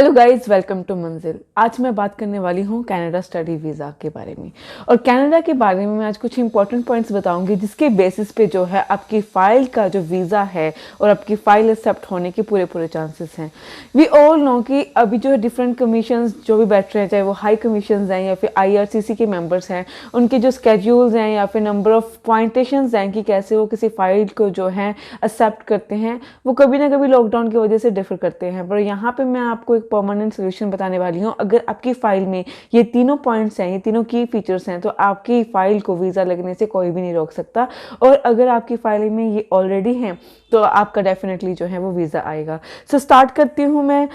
Hello guys, welcome to मंजिल। आज मैं बात करने वाली हूँ कनाडा स्टडी वीज़ा के बारे में। और कनाडा के बारे में मैं आज कुछ इंपॉर्टेंट पॉइंट्स बताऊंगी जिसके बेसिस पे जो है आपकी फ़ाइल का जो वीज़ा है और आपकी फ़ाइल एक्सेप्ट होने के पूरे चांसेस हैं। वी ऑल नो कि अभी जो है डिफरेंट कमीशंस जो भी बैठ रहे हैं, चाहे वो हाई कमीशंस हैं या फिर IRCC के मेंबर्स हैं, उनके जो स्केड्यूल्स हैं या फिर नंबर ऑफ पॉइंटेशंस हैं कि कैसे वो किसी फ़ाइल को जो है एक्सेप्ट करते हैं, वो कभी ना कभी लॉकडाउन की वजह से डिफर करते हैं। पर यहाँ पे मैं आपको एक परमानेंट सोल्यूशन बताने वाली हूँ। अगर आपकी फ़ाइल में ये तीनों पॉइंट्स हैं, ये तीनों की फीचर्स हैं, तो आपकी फ़ाइल को वीज़ा लगने से कोई भी नहीं रोक सकता। और अगर आपकी फ़ाइल में ये ऑलरेडी हैं तो आपका डेफिनेटली जो है वो वीज़ा आएगा। सो स्टार्ट करती हूँ मैं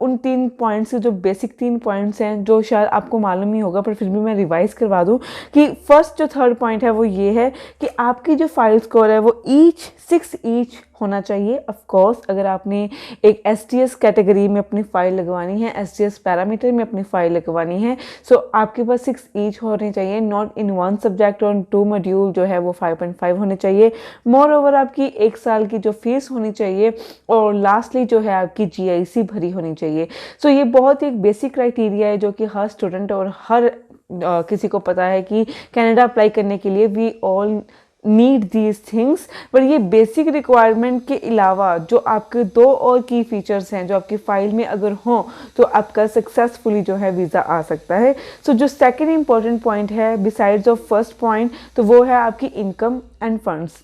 उन 3 पॉइंट्स से, जो बेसिक 3 पॉइंट्स हैं जो शायद आपको मालूम ही होगा, पर फिर भी मैं रिवाइज करवा दूँ कि फर्स्ट जो थर्ड पॉइंट है वो ये है कि आपकी जो फाइल स्कोर है वो 6 ईच होना चाहिए। ऑफ कोर्स अगर आपने एक STS कैटेगरी में अपनी फ़ाइल लगवानी है, STS पैरामीटर में अपनी फ़ाइल लगवानी है, सो आपके पास 6 ईच होने चाहिए। नॉट इन 1 सब्जेक्ट और 2 मॉड्यूल जो है वो 5.5 होने चाहिए। मोर ओवर आपकी 1 साल की जो फीस होनी चाहिए और लास्टली जो है आपकी GIC भरी होनी चाहिए। सो ये बहुत ही एक बेसिक क्राइटेरिया है जो कि हर स्टूडेंट और हर किसी को पता है कि कनाडा अप्लाई करने के लिए we all need these things. पर ये बेसिक रिक्वायरमेंट के अलावा जो आपके 2 और की फीचर्स हैं जो आपकी फ़ाइल में अगर हों तो आपका सक्सेसफुली जो है वीज़ा आ सकता है। सो जो सेकंड इंपॉर्टेंट पॉइंट है बिसाइड्स ऑफ फर्स्ट पॉइंट, तो वो है आपकी इनकम एंड फंड्स।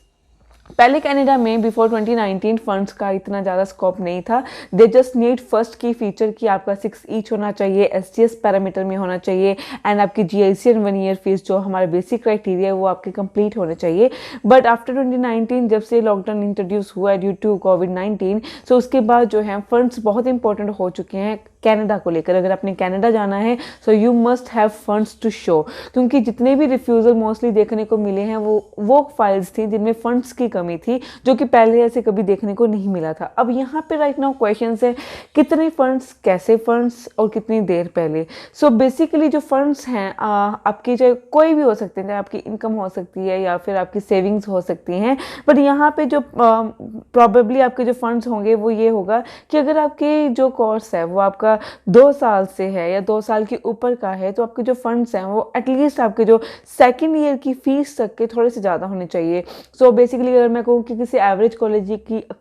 पहले कनाडा में बिफोर 2019 फंड्स का इतना ज़्यादा स्कोप नहीं था। दे जस्ट नीड फर्स्ट की फीचर कि आपका 6 ईच होना चाहिए, STS पैरामीटर में होना चाहिए एंड आपकी GIC एंड 1 ईयर फीस जो हमारा बेसिक क्राइटेरिया है वो आपके कंप्लीट होने चाहिए। बट आफ्टर 2019 जब से लॉकडाउन इंट्रोड्यूस हुआ ड्यू टू कोविड-19, सो उसके बाद जो है फंड्स बहुत इंपॉर्टेंट हो चुके हैं कनाडा को लेकर। अगर आपने कनाडा जाना है so you must have funds to show, क्योंकि जितने भी रिफ्यूज़ल मोस्टली देखने को मिले हैं वो फाइल्स थी जिनमें फंड्स की कमी थी, जो कि पहले ऐसे कभी देखने को नहीं मिला था। अब यहाँ पे राइट नाउ क्वेश्चन है कितने फंड्स, कैसे फंड्स और कितनी देर पहले। सो बेसिकली जो फंड्स हैं आपकी चाहे कोई भी हो सकते हैं, चाहे आपकी इनकम हो सकती है या फिर आपकी सेविंग्स हो सकती हैं। बट यहाँ पे जो प्रॉबेबली आपके जो फंड्स होंगे वो ये होगा कि अगर आपके जो कोर्स है वो आपका 2 साल से है या 2 साल के ऊपर का है, तो आपके जो फंड्स हैं वो एटलीस्ट आपके जो सेकेंड ईयर की फीस तक के थोड़े से ज़्यादा होने चाहिए। सो बेसिकली अगर मैं कहूँ कि किसी एवरेज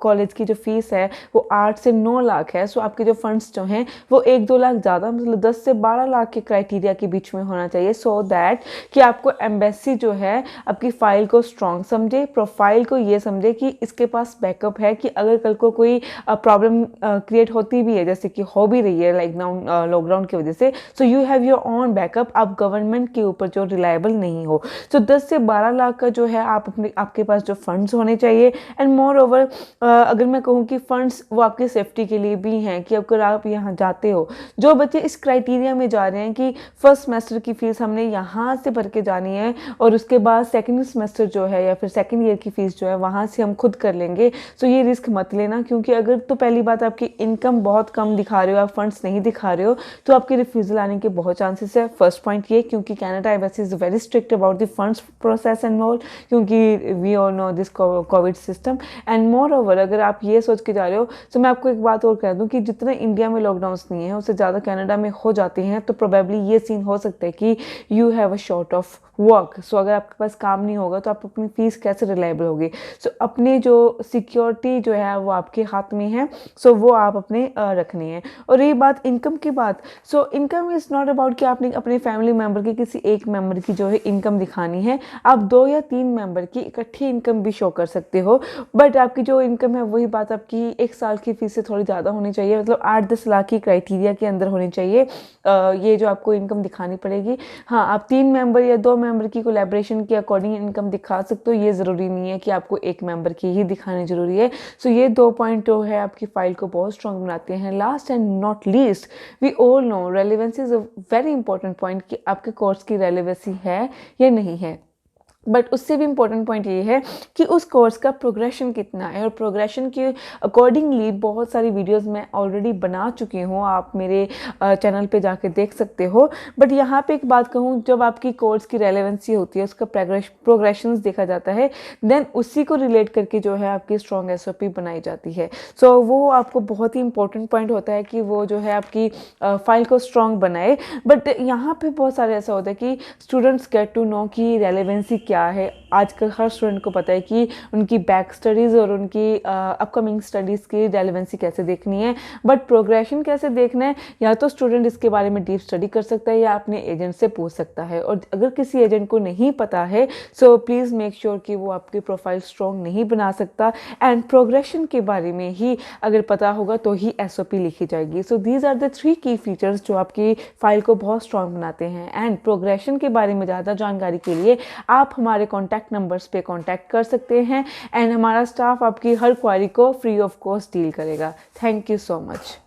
कॉलेज की जो फीस है वो 8 से 9 लाख है, सो आपके जो फंड्स जो हैं वो 1-2 लाख ज़्यादा, मतलब 10 से 12 लाख के क्राइटेरिया के बीच में होना चाहिए, सो दैट कि आपको एम्बेसी जो है आपकी फ़ाइल को स्ट्रॉन्ग समझे, प्रोफाइल को ये समझे कि इसके पास बैकअप है कि अगर कल को कोई प्रॉब्लम क्रिएट होती भी है, जैसे कि हो भी रही है लॉकडाउन की वजह से, so you have your own backup. आप गवर्नमेंट के ऊपर जो रिलायबल नहीं हो। सो 10 से 12 लाख का जो है आपके पास जो फंड्स होने चाहिए। एंड मोर ओवर अगर मैं कहूँ कि फंड्स वो आपकी सेफ्टी के लिए भी हैं कि अगर आप यहाँ जाते हो, जो बच्चे इस क्राइटेरिया में जा रहे हैं कि फर्स्ट सेमेस्टर की फीस हमने यहाँ से भर के जानी है और उसके बाद सेकेंड सेमेस्टर जो है या फिर सेकेंड ईयर की फीस जो है वहाँ से हम खुद कर लेंगे, सो ये रिस्क मत लेना। क्योंकि अगर तो पहली बात आपकी इनकम बहुत कम दिखा रहे हो, आप फंड्स नहीं दिखा रहे हो, तो आपके रिफ्यूज़ल आने के बहुत चांसेस है। फर्स्ट पॉइंट ये, क्योंकि Canada embassy is very strict about the funds process and all, क्योंकि we all know this covid system. And moreover अगर आप ये सोच के जा रहे हो, तो मैं आपको एक बात और कह दूं कि जितना इंडिया में लॉकडाउन्स नहीं है उससे ज़्यादा कनाडा में हो जाते हैं, तो प्रोबेबली ये सीन हो सकता है कि you have a short of work. So अगर आपके पास काम नहीं होगा तो आप अपनी फीस कैसे रिलायबल होगी। सो अपनी जो सिक्योरिटी जो है वो आपके हाथ में है, सो वो आप अपने रखनी है। और ये बात इनकम की बात, so income is not about कि आपने अपने फैमिली मेम्बर की किसी एक मेम्बर की जो है इनकम दिखानी है। आप 2 या 3 मेम्बर की इकट्ठी इनकम भी शो कर सकते हो, बट आपकी जो इनकम है वही बात आपकी 1 साल की फीस से थोड़ी ज़्यादा होनी चाहिए, मतलब 8-10 लाख की क्राइटेरिया के अंदर होनी चाहिए ये जो आपको इनकम दिखानी पड़ेगी। हाँ, आप 3 मेम्बर या 2 मेम्बर की कोलैबोरेशन के अकॉर्डिंग इनकम दिखा सकते हो, ये ज़रूरी नहीं है कि आपको 1 मेम्बर की ही दिखानी ज़रूरी है। सो ये 2 पॉइंट जो है आपकी फ़ाइल को बहुत स्ट्रॉन्ग बनाते हैं। Last and not least, we all know relevancy is a very important point कि आपके कोर्स की रेलेवेंसी है या नहीं है। बट उससे भी इम्पोर्टेंट पॉइंट ये है कि उस कोर्स का प्रोग्रेशन कितना है, और प्रोग्रेशन के अकॉर्डिंगली बहुत सारी वीडियोस मैं ऑलरेडी बना चुकी हूँ, आप मेरे चैनल पे जाके देख सकते हो। बट यहाँ पे एक बात कहूँ, जब आपकी कोर्स की रेलेवेंसी होती है, उसका प्रोग्रेशन देखा जाता है, देन उसी को रिलेट करके जो है आपकी स्ट्रॉन्ग SOP बनाई जाती है। सो वो आपको बहुत ही इंपॉर्टेंट पॉइंट होता है कि वो जो है आपकी फाइल को स्ट्रॉन्ग बनाए। बट यहाँ पे बहुत सारे ऐसा होता है कि स्टूडेंट्स गेट टू नो कि रेलेवेंसी क्या है। आजकल हर स्टूडेंट को पता है कि उनकी बैक स्टडीज़ और उनकी अपकमिंग स्टडीज़ की रेलेवेंसी कैसे देखनी है, बट प्रोग्रेशन कैसे देखना है, या तो स्टूडेंट इसके बारे में डीप स्टडी कर सकता है या अपने एजेंट से पूछ सकता है। और अगर किसी एजेंट को नहीं पता है, सो प्लीज़ मेक श्योर कि वो आपकी प्रोफाइल स्ट्रॉन्ग नहीं बना सकता। एंड प्रोग्रेशन के बारे में ही अगर पता होगा तो ही SOP लिखी जाएगी। सो दीज आर द 3 की फीचर्स जो आपकी फाइल को बहुत स्ट्रॉन्ग बनाते हैं। एंड प्रोग्रेशन के बारे में ज़्यादा जानकारी के लिए आप हमारे कॉन्टैक्ट नंबर्स पे कॉन्टैक्ट कर सकते हैं, एंड हमारा स्टाफ आपकी हर क्वारी को फ्री ऑफ कॉस्ट डील करेगा। Thank you so much.